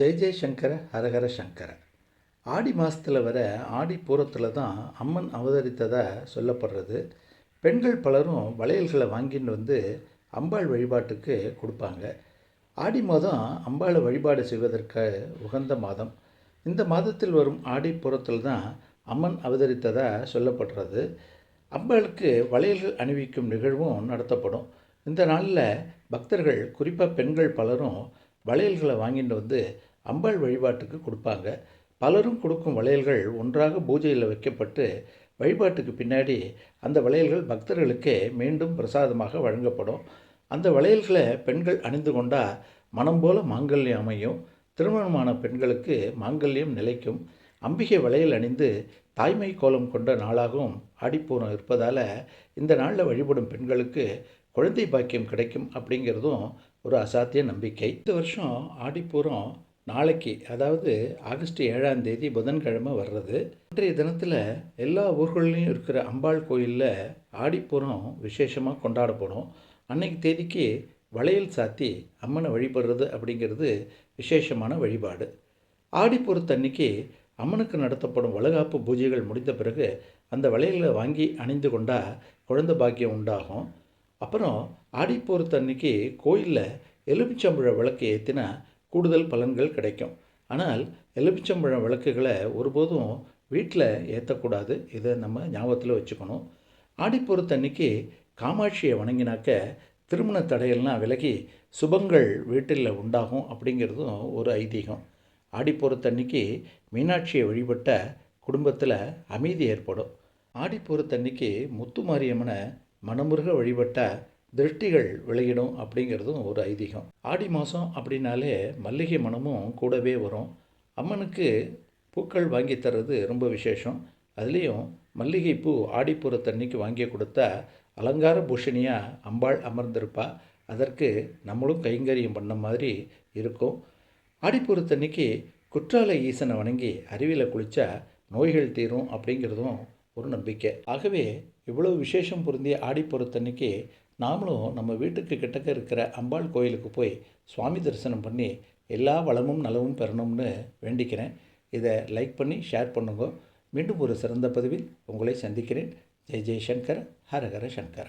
ஜெய் ஜெய் சங்கர ஹரஹர சங்கர. ஆடி மாதத்தில் வர ஆடி பூரத்தில் தான் அம்மன் அவதரித்ததாக சொல்லப்படுறது. பெண்கள் பலரும் வளையல்களை வாங்கின்னு வந்து அம்பாள் வழிபாட்டுக்கு கொடுப்பாங்க. ஆடி மாதம் அம்பாளை வழிபாடு செய்வதற்கு உகந்த மாதம். இந்த மாதத்தில் வரும் ஆடி பூரத்தில் தான் அம்மன் அவதரித்ததாக சொல்லப்படுறது. அம்பாளுக்கு வளையல்கள் அணிவிக்கும் நிகழ்வும் நடத்தப்படும். இந்த நாளில் பக்தர்கள், குறிப்பாக பெண்கள் பலரும் வளையல்களை வாங்கிட்டு வந்து அம்பாள் வழிபாட்டுக்கு கொடுப்பாங்க. பலரும் கொடுக்கும் வளையல்கள் ஒன்றாக பூஜையில் வைக்கப்பட்டு வழிபாட்டுக்கு பின்னாடி அந்த வளையல்கள் பக்தர்களுக்கே மீண்டும் பிரசாதமாக வழங்கப்படும். அந்த வளையல்களை பெண்கள் அணிந்து கொண்டால் மனம் போல மாங்கல்யம் அமையும். திருமணமான பெண்களுக்கு மாங்கல்யம் நிலைக்கும். அம்பிகை வளையல் அணிந்து தாய்மை கோலம் கொண்ட நாளாகவும் ஆடிப்பூரம் இருப்பதால் இந்த நாளில் வழிபடும் பெண்களுக்கு குழந்தை பாக்கியம் கிடைக்கும் அப்படிங்கிறதும் ஒரு அசாத்திய நம்பிக்கை. இந்த வருஷம் ஆடிப்பூரம் நாளைக்கு, அதாவது ஆகஸ்ட் 7ஆம் தேதி புதன்கிழமை வர்றது. இன்றைய தினத்தில் எல்லா ஊர்கள்லேயும் இருக்கிற அம்பாள் கோயிலில் ஆடிப்பூரம் விசேஷமாக கொண்டாடப்படும். அன்னைக்கு தேதிக்கு வளையல் சாத்தி அம்மனை வழிபடுறது அப்படிங்கிறது விசேஷமான வழிபாடு. ஆடிப்பூரத்தன்னைக்கு அம்மனுக்கு நடத்தப்படும் வளைகாப்பு பூஜைகள் முடிந்த பிறகு அந்த வளையலை வாங்கி அணிந்து கொண்டால் குழந்தை பாக்கியம் உண்டாகும். அப்புறம் ஆடிப்பூரத்தன்னைக்கு கோயிலில் எலுமிச்சம்பழ விளக்கு ஏற்றினா கூடுதல் பலன்கள் கிடைக்கும். ஆனால் எலுமிச்சம்பழம் விளக்குகளை ஒருபோதும் வீட்டில் ஏற்றக்கூடாது. இதை நம்ம ஞாபகத்தில் வச்சுக்கணும். ஆடிப்பூரத்தன்னைக்கு காமாட்சியை வணங்கினாக்க திருமண தடையெல்லாம் விலகி சுபங்கள் வீட்டில் உண்டாகும் அப்படிங்கிறதும் ஒரு ஐதீகம். ஆடிப்பூரத்தன்னைக்கு மீனாட்சியை வழிபட்ட குடும்பத்தில் அமைதி ஏற்படும். ஆடிப்பூரத்தன்னைக்கு முத்துமாரியம்மனை மனமுருக வழிபட்ட திருஷ்டிகள் விலகிடும் அப்படிங்கிறதும் ஒரு ஐதீகம். ஆடி மாதம் அப்படின்னாலே மல்லிகை மனமும் கூடவே வரும். அம்மனுக்கு பூக்கள் வாங்கி தர்றது ரொம்ப விசேஷம். அதுலேயும் மல்லிகைப்பூ ஆடிப்பூரத்தன்னைக்கு வாங்கி கொடுத்தா அலங்கார பூஷணியாக அம்பாள் அமர்ந்திருப்பா. அதற்கு நம்மளும் கைங்கரியம் பண்ண மாதிரி இருக்கும். ஆடிப்பூரத்தன்னைக்கு குற்றால ஈசனை வணங்கி அருவியில் குளித்தா நோய்கள் தீரும் அப்படிங்கிறதும் ஒரு நம்பிக்கை. ஆகவே இவ்வளவு விசேஷம் பொருந்திய ஆடிப்பூரத்தன்னைக்கு நாமளும் நம்ம வீட்டுக்கு கிட்டக்க இருக்கிற அம்பாள் கோயிலுக்கு போய் சுவாமி தரிசனம் பண்ணி எல்லா வளமும் நலமும் பெறணும்னு வேண்டிக்கிறேன். இதை லைக் பண்ணி ஷேர் பண்ணுங்க. மீண்டும் ஒரு சிறந்த பதிவில் உங்களை சந்திக்கிறேன். ஜெய் ஜெய் சங்கர ஹரஹர சங்கர.